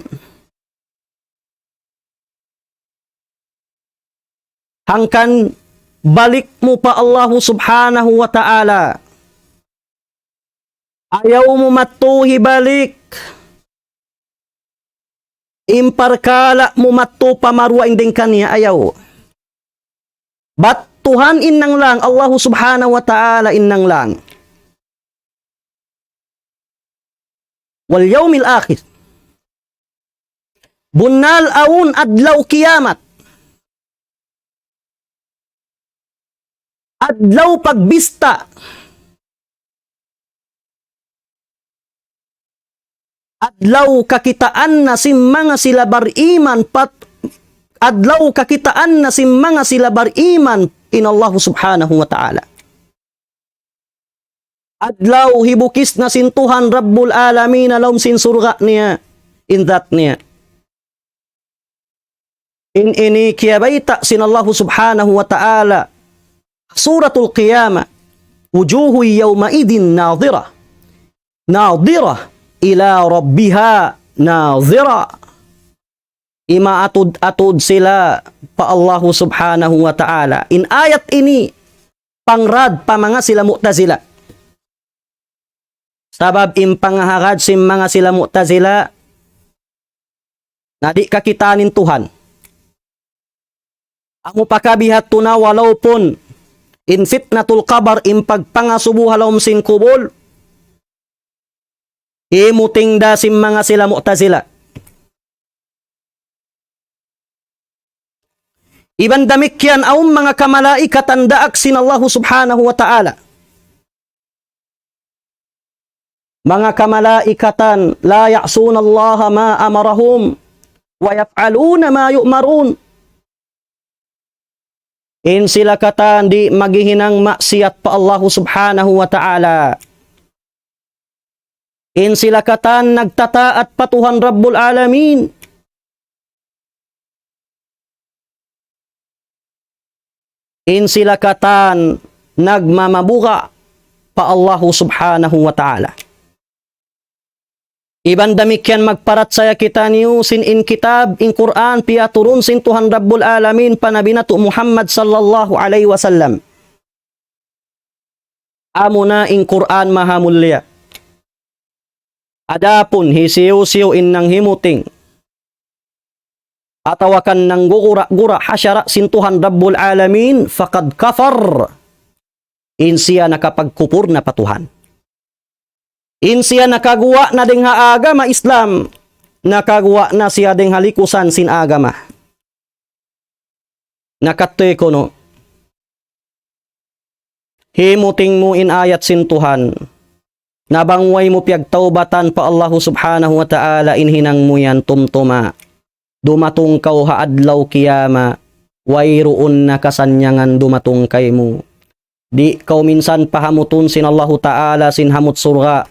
Hangkan balik mo pa Allah subhanahu wa ta'ala. Ayaw mo matuhi balik. Imparkala mo matu pamarwa inding kanya ayaw. Bat Tuhan innang lang, Allah subhanahu wa ta'ala innang lang. Wal yawmil akhir. Bunnal aun adlaw kiyamat. Adlaw pagbista. Adlaw kakitaan na mga sila bariman adlaw kakitaan na mga sila bariman in Allah subhanahu wa ta'ala. Adlaw hibukis na sintuhan Rabbul Alamin alawm sin surga niya in that niya. In ini kiyabaita sin Allah subhanahu wa ta'ala suratul qiyamah wujuhu yawma idin nadhira ila rabbiha nazira. Imaatud-atud sila pa Allah subhanahu wa ta'ala. In ayat ini, pangrad pa mga sila Mu'tazila. Sabab impangharad si mga sila Mu'tazila na di kakitanin Tuhan. Ang upakabihat tuna walaw pun in fitnatul kabar impagpangasubuhalawm sin kubol imuting da si mga sila Mu'tazila. Iban damikyan aum mga kamalaikatan daak sin Allah subhanahu wa ta'ala. Mga kamalaikatan la ya'sun Allah ma amarahum wa yaf'aluna ma yu'marun. In sila katan di maghihinang maksiat pa Allah subhanahu wa ta'ala. In sila katan nagtataat pa Tuhan Rabbul Alamin. In sila katan nagmamabuka pa Allah subhanahu wa ta'ala. Iban damikyan magparat saya kita niyo sin in kitab in Quran piaturun sin Tuhan Rabbul Alamin panabinatu Muhammad sallallahu alaihi wasallam. Amuna in Quran mahamulya. Adapun hisiyo-siyo innang himuting atawakan ng gura-gura hasyara sin Tuhan Rabbul Alamin faqad kafar. In siya nakapagkupur na patuhan. In siya nakagawa na ding agama Islam. Nakagawa na siya ding halikusan sin agama. Nakatoy ko no. Himuting mo in ayat sin Tuhan. Nabangway mo piyagtaubatan pa Allah subhanahu wa ta'ala inhinang mo yan tumtuma. Dumatung kau haadlaw kiyama, wayroon na kasanyangan dumatung kay mo. Di kau minsan pahamutun sin Allah ta'ala sin hamut surga.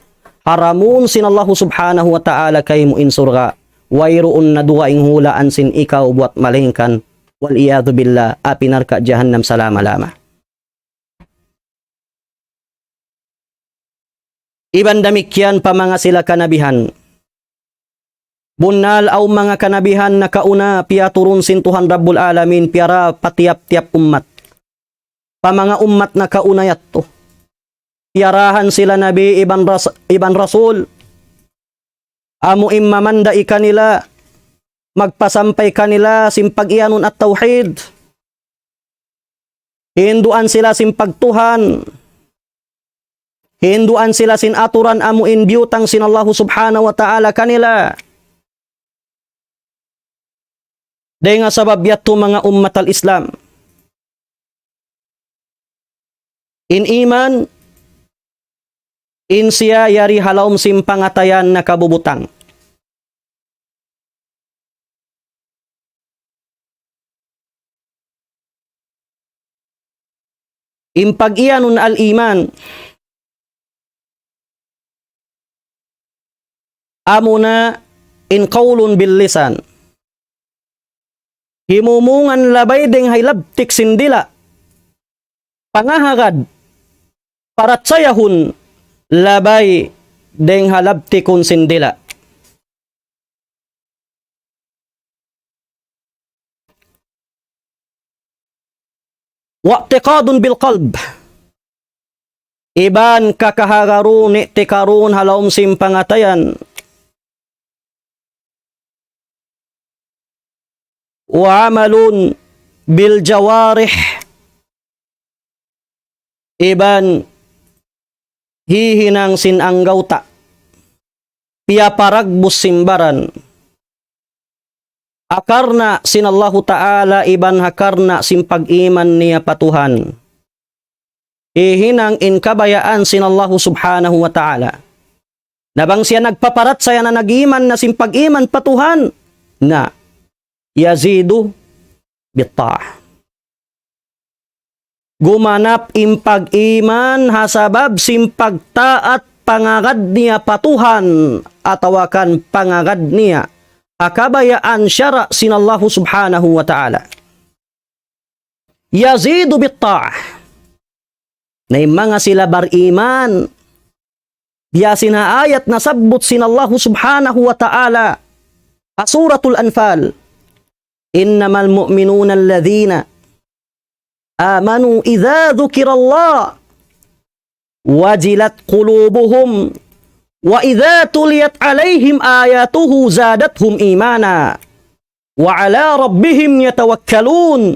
Haramun sin Allah subhanahu wa ta'ala kay mo in surga. Wayroon na duwaing hulaan sin ikaw buat malingkan. Wal iyadu billah, apinarka jahannam salama-lama. Iban damikyan pa mga sila kanabihan. Bunal aw mga kanabihan na kauna piaturun sin Tuhan Rabbul Alamin piara patiap-tiap ummat. Pa mga ummat na kauna yatto. Piarahan sila nabi iban rasul. Amo immamanda ikanila. Magpasampay kanila simpag-iyanon at tauhid. Hinduan sila simpagtuhan. Hinduan sila sin aturan amo in biyutang sin Allah subhanahu wa ta'ala kanila. Dahil nga sabab yato mga ummat al-Islam. In iman, in siya yari halawm simpangatayan na kabubutang. Impag-iyanon al-iman. Amo na in qawlun bil lisan. Himumungan labay ding haylabtik sindila. Pangahagad. Paratsayahun labay ding halabtikun sindila. wa'tiqadun bil qalb. Iban kakaharun i'tikarun halawm sim pangatayan. Wa amalun bil jawarih. Iban hihinang sinanggaw ta. Piyaparagbus simbaran. Akarna sinallahu ta'ala iban hakarna simpag-iman niya patuhan. Ihinang inkabayaan sinallahu subhanahu wa ta'ala. Nabang siya nagpaparat saya na nag-iman na simpag-iman patuhan na yazidu bitta'ah. Gumanap impag-iman hasabab simpagtaat pangagad niya patuhan atawakan pangagad niya akabayaan syara sinallahu subhanahu wa ta'ala. Yazidu bitta'ah. Na mga sila bariman. Diya sina ayat na sabot sinallahu subhanahu wa ta'ala. Suratul Anfal. Innamal mu'minuna alladhina amanu idha dhukirallah wajilat qulubuhum wa idza tuliyat alaihim ayatuhu zadathum imana wa ala rabbihim yatawakkalun.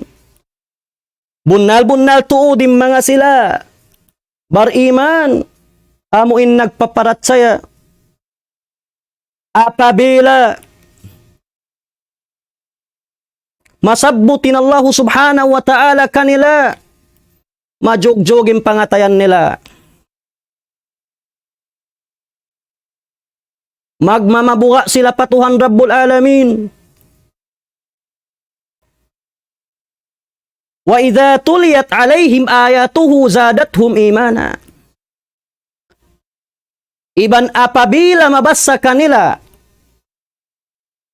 Bunal-bunal tuudim mga sila bariman amuin nagpaparat saya apabila masabbutin Allah subhanahu wa ta'ala kanila majogjogin pangatayan nila. Magmamabuha sila patuhan Rabbul Alamin. Wa idza tuliyat alaihim ayatuhu zadathum imana. Iban apabila mabasa kanila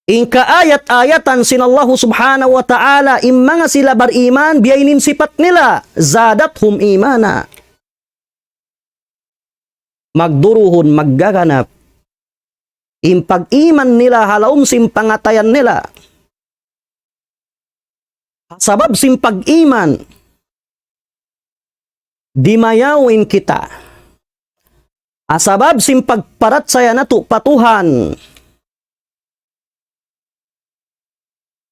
inka ayat-ayatan sinallahu subhanahu wa ta'ala imanga sila bariman biyainin sifat nila zadathum imana. Magduruhon maggaganap impag-iman nila halawm simpangatayan nila. Sabab simpag-iman dimayawin kita. Asabab simpagparat saya nato patuhan.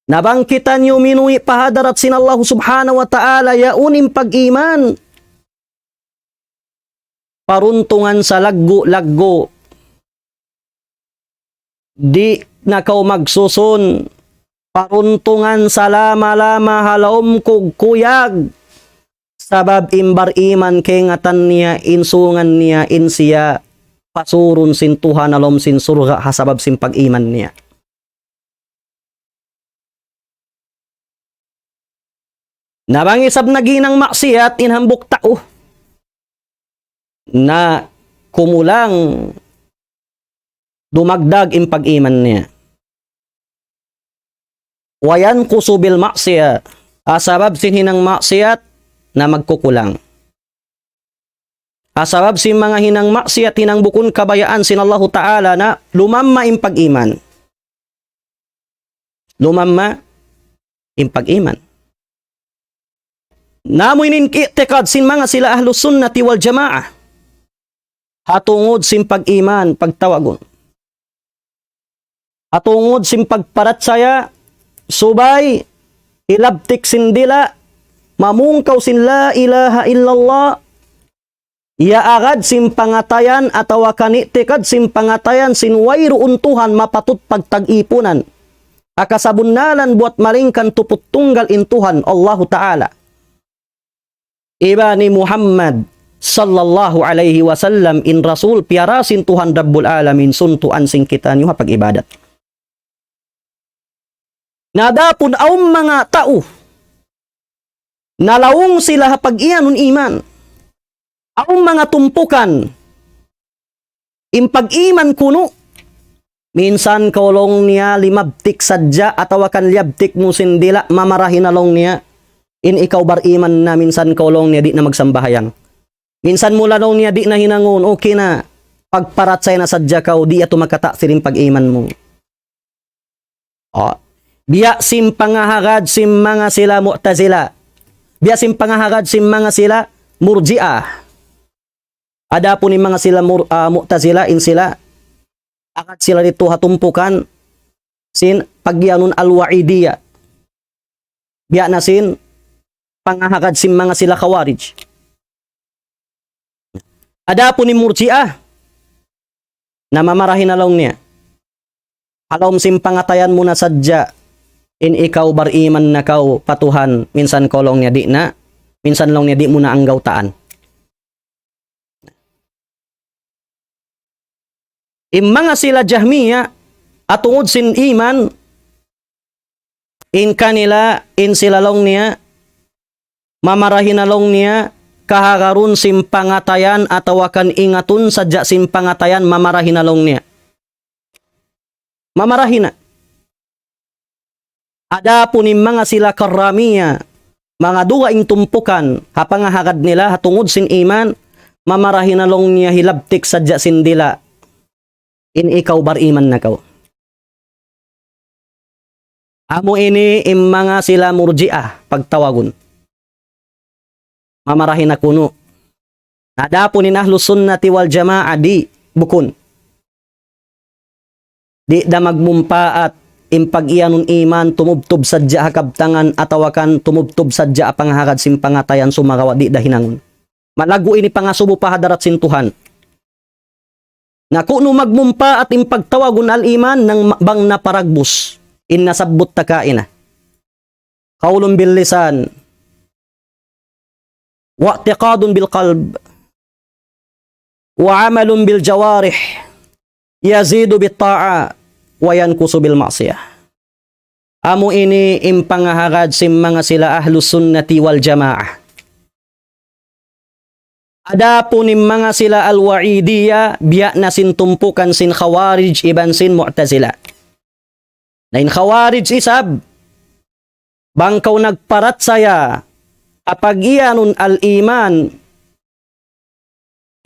Nabangkitan nyo minui pahadarat sinallahu subhanahu wa ta'ala yaunim pag-iman. Paruntungan sa laggo-laggo. Di na kau magsusun. Paruntungan sa lama-lama halawm kuyag. Sabab imbar iman kengatan niya, insungan niya, insiya. Pasurun sin Tuhan alom sin surga hasabab sin pag-iman niya. Nabangisab na ginang maksiyat inhambok tao. Na kumulang dumagdag in pag-iman niya. Wayan kusubil maksiyat. Asabab sinhinang maksiyat na magkukulang. Asabab sin mga hinang maksiyat hinang bukun kabayaan sinallahu ta'ala na lumamma in pag-iman. Lumamma in pag-iman. Namuinin i'tiqad sin mga sila ahlus sunnati wal jamaah. Hatungod sin pag-iman, pagtawagon. Hatungod sin pagparat saya, subay, ilabtik sin dila, mamungkaw sin la ilaha illallah, iaagad sin pangatayan ataw kanitikad sin pangatayan sin wayro untuhan mapatut pagtag-ipunan. Akasabunalan buat malingkan tuput tunggal intuhan Allahu Ta'ala. Iba ni Muhammad sallallahu alaihi wasallam in rasul piarasin Tuhan Rabbul Alamin suntuan sing kita niyo pag-ibadat. Nadapun aum mga tao nalawong sila pag-iyanon iman. Aum mga tumpukan impag-iman kuno minsan kaulong niya limabtik sadya atawakan liabtik mo sindila mamarahin along niya. In ikaw bar iman na minsan kaulong niya di na magsambahayang. Minsan mula nung niya di na hinangon, okay na. Pagparatsay na sadya ka, di ato makataksirin pag-iman mo. Biya sim pangahagad sim mga sila mu'tazila. Biasim pangahagad sim mga sila murji'ah. Ada po ni mga sila mu'tazila in sila. Akad sila dito hatumpukan sin pagyanun al-wa'idiyya. Biya na sin pangahagad sim mga sila khawarij. Ada po ni murji'ah na mamarahin na lang niya. Halom sim pangatayan mo na sadya. In ikaw bariman na kau patuhan, minsan kolong niya di na, minsan long niya di mo na ang gautaan. Mga sila Jahmiya at tungod sin iman, in kanila, in sila long niya, mamarahin na long niya, kahagarun sim pangatayan atawakan ingatun sadya sim pangatayan mamarahin na long niya. Mamarahin na. Ada po ni mga sila karamiya, mga duwaing tumpukan, hapangahagad nila, hatungod sin iman, mamarahin na long niya hilabtik sadya sin dila, in ikaw bariman na kau. Amo ini mga sila murji'ah, pagtawagon. Mamarahin na kuno. Ada po ni ahlus sunnati wal jama'a di bukon. Di da magmumpa at impag-iyanun iman, tumubtob sadya hakabtangan, atawakan tumubtob sadya apangahagad sim pangatayan sumagawa di dahinangon. Malago ini pangasubo pahadarat sintuhan. Na kuno magmumpa at impagtawagon al iman ng bang naparagbus, in nasabbot takaina. Qaulun bil lisan, wa i'tiqadun bil qalb, wa amalun bil jawarih, yazidu bit ta'a, wayan kuso bil maksiyah. Amo ini impangahagad sim mga sila ahlus sunnati wal jamaah. Ada po ni mga sila al-wa'idiyya biya na sin tumpukan sin khawarij iban sin mu'tazila. Na in khawarij isab bangkaw nagparat saya apag iyanun al-iman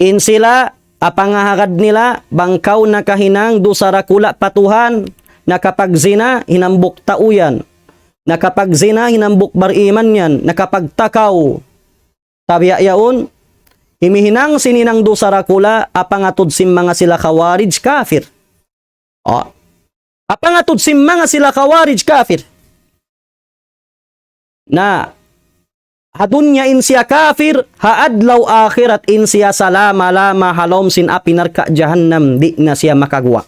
in sila apangahagad nila bangkaw nakahinang dusarakula patuhan na kapag zina hinambok tauyan, na kapag zina hinambok bariman yan, na kapag takaw tabiya yaon himihinang sininang dusarakula apangatod sim mga sila khawarij kafir. Apangatod sim mga sila khawarij kafir na hadunya in siya kafir, haadlaw akhirat in siya salama-lama halom sin apinarka jahannam, di na siya makagwa.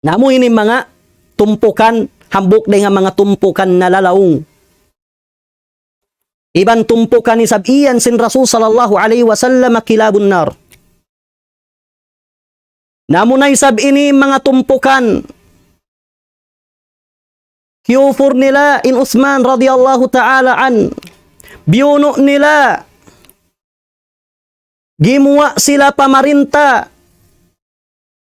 Namo ini mga tumpukan, hambok de nga mga tumpukan na lalaong. Iban tumpukan ni sabiyan sin Rasul sallallahu alaihi wasallam kilabun nar. Namo na isab ini mga tumpukan. Kiyufur nila in Uthman radhiyallahu ta'ala an. Biyuno nila. Gimuwa sila pamarinta.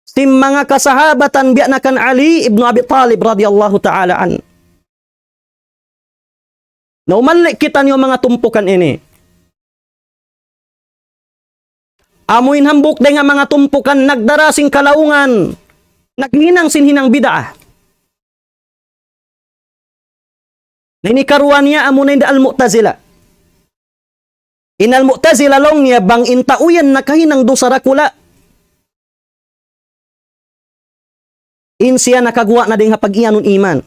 Sim mga kasahabatan biya na kan Ali ibn Abi Talib radhiyallahu ta'ala an. Naumanlik kita niyo mga tumpukan ini. Amuin hambuk de nga mga tumpukan nagdarasing kalaungan. Naghinang sinhinang bid'ah. Na ini karuan niya amunin da al-mu'tazila. Inal mu'tazila long niya bang intauyan na kahinang dusarakula. In siya nakagawa na din hapag-iyanun iman.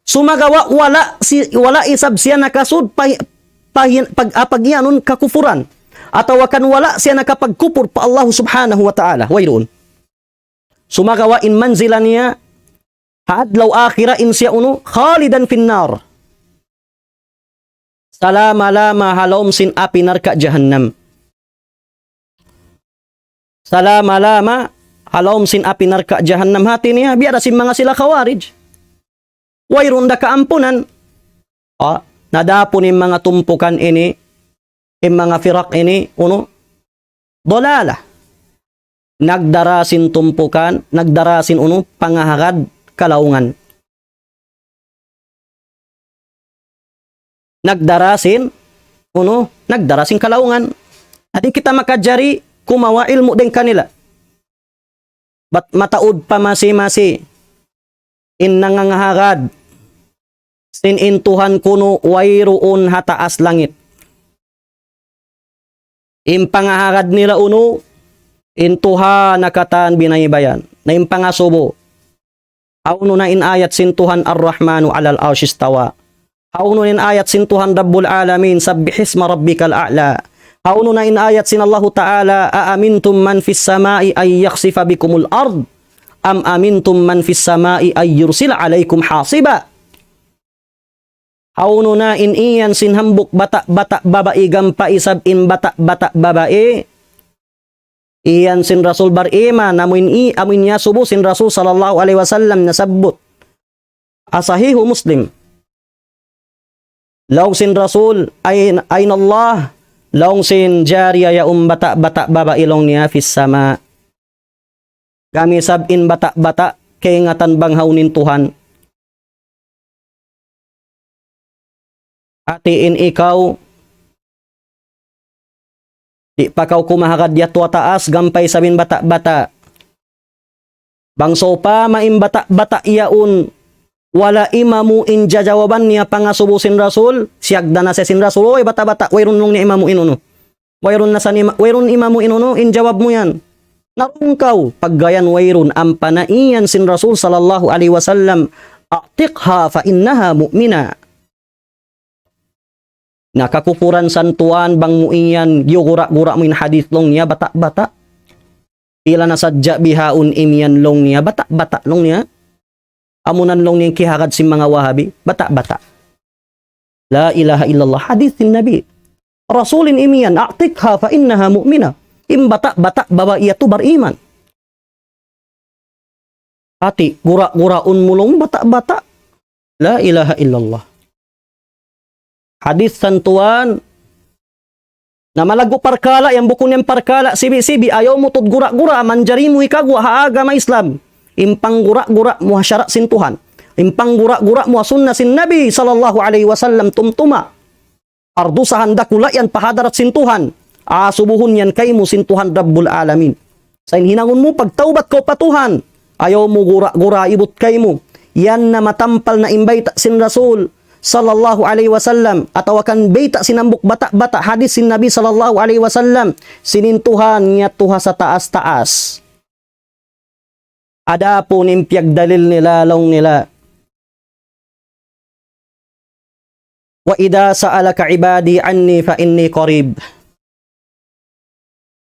Sumagawa wala isab siya nakasud pag-apag-iyanun kakufuran. Atawakan wala siya nakapagkupur pa Allah subhanahu wa ta'ala. Wayroon. Sumagawa in manzila niya haadlaw akhira in siya khalidan finnar. Salama-lama halom sin api narka jahannam. Salama-lama halom sin api narka jahannam hati niya. Biara sin mga sila khawarij. Wayroon da kaampunan. Nadapo ni mga tumpukan ini. Mga firak ini. Dolala. Nagdarasin tumpukan. Nagdarasin pangahagad kalaungan. Nagdarasin kalaungan. Adi kita makajari kumawa ilmu din kanila. Bat mataod pa masi-masi in nangangahagad sinintuhan kuno wayroon hataas langit. Impangahagad nila uno, intuha nakatan binaybayan. Na impangasubo. Hauno na in ayat sintuhan ar-Rahmanu alal arshistawa. Hauno in ayat sintuhan Rabbul Alamin sabbihisma rabbikal a'la. Hauno na in ayat sin Allah Ta'ala aamintum man fis samai ay yakhsifa bikumul ard am amintum man fis samai ay yursila alaikum hasiba. Hauno na in iyan sin hambuk bata-bata babae gampai sabin bata-bata babae. Iyan sin Rasul barima namun amin niya subo sin Rasul sallallahu alaihi wasallam nasabut. Asahihu Muslim. Law sin Rasul ayn Allah law sin jariya ya bata-bata babae long niya fis sama. Kami sabin bata-bata kay ngatan banghawnin Tuhan. Atiin ikaw di pa kaw kumahagad ya tua taas gampay sabin bata-bata. Bangso pa maim bata-bata iyaun wala imamu in jajawaban niya pangasubusin Rasul siyagda na sin Rasul oy bata-bata wayron nung ni imamu inuno. Wayron na sa wayron imamu inuno in jawab mo yan. Narungkaw paggayan wayron ang panaiyan sin Rasul sallallahu alaihi wasallam atiqha fa innaha mu'mina. Nakakupuran santuan bang muiyan gura-gura mo in hadith long niya bata-bata. Pila na sadya bihaun imiyan long niya bata-bata long niya. Amunan long niya kihagad si mga Wahabi bata-bata. La ilaha illallah hadith sin Nabi. Rasulin imiyan a'tikha fa innaha mu'mina. Im bata-bata babaiyatu bariman. Ati gura-guraun mulong bata-bata. La ilaha illallah. Hadis santuan na malago parkala yang bukun yang parkala sibi-sibi ayaw mo tod gura-gura manjari mo ikagwa haaga ma Islam impang gura-gura mo syarat sin Tuhan impang gura-gura mo sunna sin Nabi sallallahu alaihi wasallam tumtuma ardu sahanda kula yan pahadarat sin Tuhan subuhun yan kay mo sin Tuhan Rabbul Alamin sa hinangon mo pagtaubat ko pa Tuhan ayaw mo gura-gura ibut kay mo yan na matampal na imbayta sin Rasul sallallahu alaihi wasallam atau akan beita sinambuk bata-bata hadis sin Nabi sallallahu alaihi wasallam sinintuhan niya tuha sa taas-taas. Ada po nimpiag dalil nila long nila. Wa idza sa'alaka ibadi anni fa inni qarib.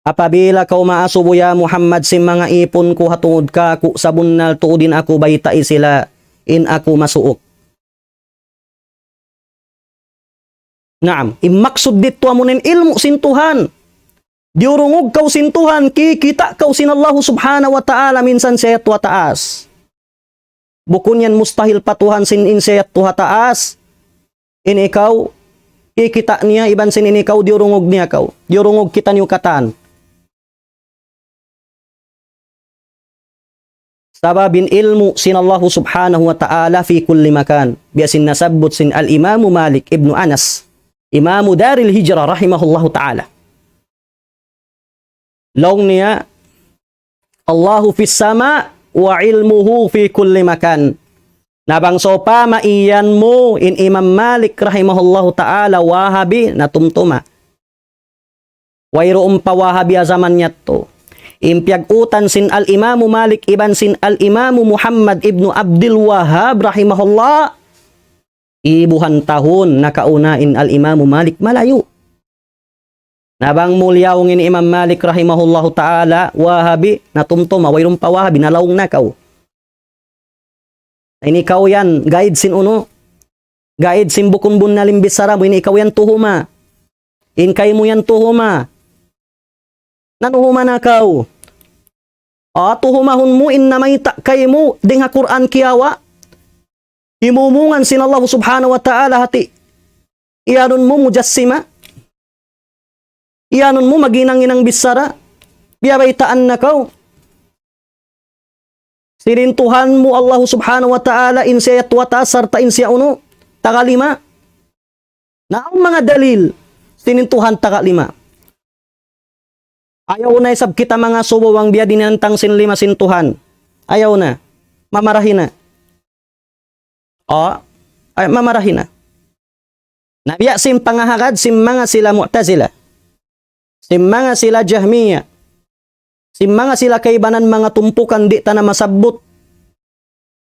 Apabila kau maasubo ya Muhammad sin mga ipon ko hatungod ka ku sa bunnal tuudin ako baytai sila in ako masuok. Naam, imaksud dito amunin ilmu sin Tuhan. Diurungog kau sin Tuhan, kikita kau sin Allah subhanahu wa ta'ala minsan sayat wa taas. Bukun yan mustahil pa Tuhan sin insayat wa taas. In ikaw, kikita niya, iban sin in ikaw, diurungog niya kau. Diurungog kita niyo katan. Sababin ilmu sin Allah subhanahu wa ta'ala fi kulli makan. Biasin nasabut sin al-Imamu Malik ibnu Anas. Imamu Daril Hijrah rahimahullahu ta'ala. Long niya, Allahu fis sama wa ilmuhu fi kulli makan. Nabang sopa maiyan mo in Imam Malik rahimahullahu ta'ala Wahabi na tumtuma. Wayroong pa Wahabi a zaman niya to. Impiag-utan sin al-Imamu Malik iban sin al-Imamu Muhammad ibnu Abdul Wahhab rahimahullah. Ibuhan tahun nakaunain al-Imamu Malik malayo. Nabang mulyaw ngin Imam Malik rahimahullahu ta'ala Wahabi na tumtuma wayron pa Wahabi nalawng nakaw. Ini ikaw yan guide sin uno. Guide sin bukun bun nalim bisara mo ini ikaw yan tuhuma. In kay mo yan tuhuma. Nanuhuma na kaw. Tuhumahon mo in namay kay mo ding ha Quran kiyawa. Himumungan sin Allah subhanahu wa ta'ala hati. Iyanon mo mujassima. Iyanon mo maginang-inang bisara. Biyabaitaan na kau. Sinintuhan mo Allah subhanahu wa ta'ala insiyat wa ta'as sarta insya uno. Takalima. Na ang mga dalil. Sinintuhan takalima. Ayaw na isab kita mga subawang biya dinantang sin lima sintuhan. Ayaw na. Mamarahin na. ay mamarahin na. Nabiya sim pangahagad sim mga sila Mu'tazila. Sim mga sila Jahmiya. Sim mga sila kaibanan mga tumpukan di ta na masabot.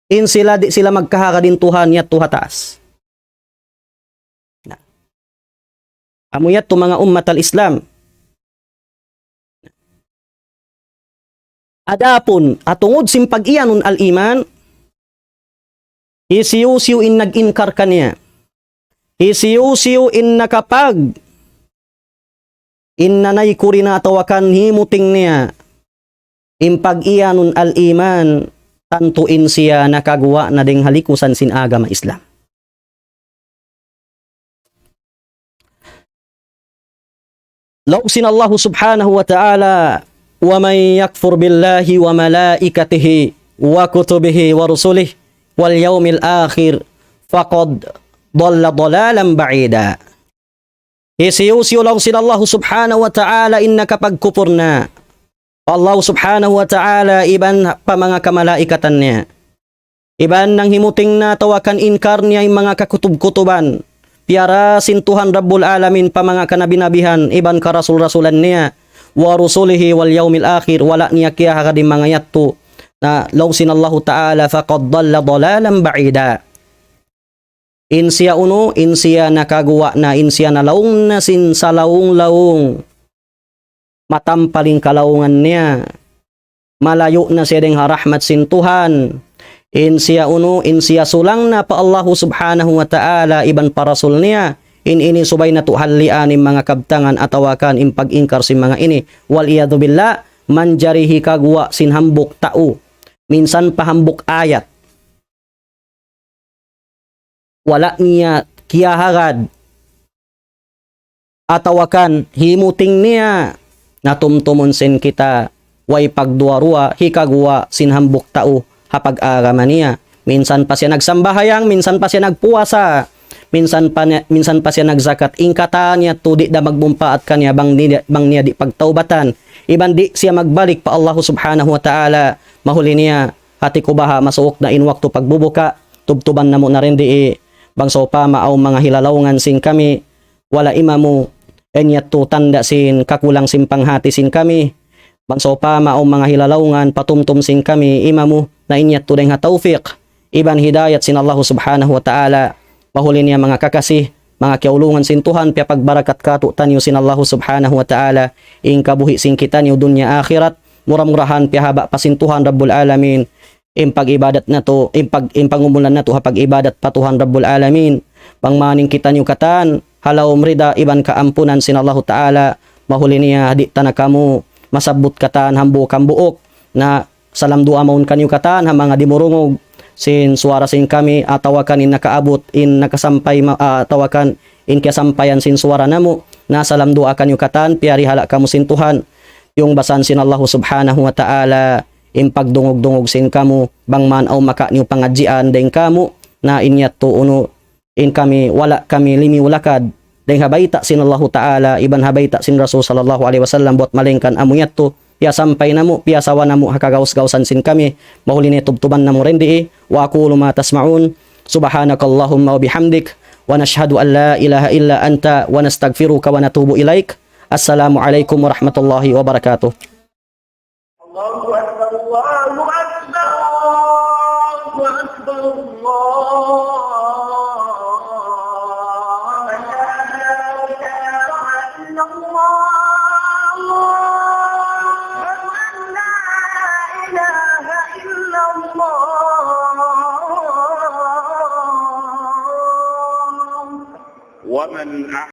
In sila di sila magkahakadin Tuhan yat tuhataas. Amuyat to mga ummat al-Islam. Adapon atungod sim pag-iyanon al-iman, isiusiu in nag-inkar kaniya. Isiusiu in nakapag in nanay kuri na tawakan himuting niya. In pag-iyanon al-iman, tantuin siya nakagawa na ding halikusan sin agama Islam. Lauksin Allah subhanahu wa ta'ala, wa man yakfur billahi wa malaikatihi wa kutubihi wa rusulih wal yawmil akhir faqad dhalla dhalalan ba'ida. Isiyusiyo lauksin Allah subhanahu wa ta'ala inna kapag kupur na Allah subhanahu wa ta'ala iban pa mga kamalaikatan niya. Iban nang himuting na tawakan inkar niya yung mga kakutub-kutuban. Piara sintuhan Rabbul Alamin pa mga kanabinabihan iban ka rasul-rasulan niya wa rusulihi wal yawmil akhir wala niya kaya hakadim mga yatto na lawsin Allah ta'ala faqad dhalla dhalalan ba'ida. Insiya uno, insiya nakagawa na insiya na laong na sin sa laong-laong matampaling kalaungan niya. Malayo na siya ding harahmat sin Tuhan. Insiya uno, insiya sulang na pa Allah subhanahu wa ta'ala iban parasul niya. Ini subay na tuhalian ng mga kabtangan atawakan in pag-ingkar sin mga ini. Wal iyadu billah, manjarihi kagwa sin hambuk tao. Minsan pa hambuk ayat. Wala niya kiyahagad. Atawakan himuting niya. Natumtumon sin kita. Way pagduarua hikagwa sin hambuk tao. Hapag-araman niya. Minsan pa siya nagsambahayang, minsan pa siya nagpuwasa, minsan pa siya nagzakat. Ingkata niya to di da magbumpa at kanya bang niya di pagtaubatan. Iban di siya magbalik pa Allah subhanahu wa ta'ala. Mahuli niya hati kubaha masuok na inwakto pagbubuka. Tubtuban na mo na rin di bang sopa maaw mga hilalawngan sin kami. Wala imamu enyat to tanda sin kakulang simpang hati sin kami. Bang sopa maaw mga hilalawngan patumtum sin kami imamu na inyat to nga tawfiq. Iban hidayat sin Allah subhanahu wa ta'ala. Mahuli niya mga kakasih, mga kiaulungan sin Tuhan, pia pagbarakat kato tanyo sin Allah subhanahu wa ta'ala. Ing kabuhi sin kita niyo dunya akhirat. Muram-murahan pia haba pa sin Tuhan Rabbul Alamin. Ing pag-ibadat na to, ing pangumulan na to hapag ibadat pa Tuhan Rabbul Alamin. Pangmaning kita niyo katan, halaw mrida iban kaampunan sin Allah ta'ala. Mahuli niya di tanakamu, masabot katan hambu kambuok na salam dua maun kanyo katan ha mga dimurungog sin suara sin kami atawakan in nakaabot in nakasampay atawakan in kasampayan sin suara namo na salam dua kanyo katan piari hala kamo sin Tuhan yung basan sin Allah subhanahu wa ta'ala in pagdungog-dungog sin kamo bang man aw maka niyo pangadjian deng kamo na inyat to uno in kami wala kami limi ulakad deng habayta sin Allah ta'ala iban habayta sin Rasul sallallahu alaihi wasallam buat malengkan amuyat to piya sampay na mo, piya sawa na mo, hakagaus-gausan sin kami, mahuli ni tubtuban na mo rin di, wa aqulu ma tasma'un, subhanakallahumma wa bihamdik, wa nashhadu an la ilaha illa anta, wa nastagfiruka wa natubu ilaik. Assalamu alaikum warahmatullahi wabarakatuh. Allahu Akbar, Allahu Akbar, Allahu Akbar, ومن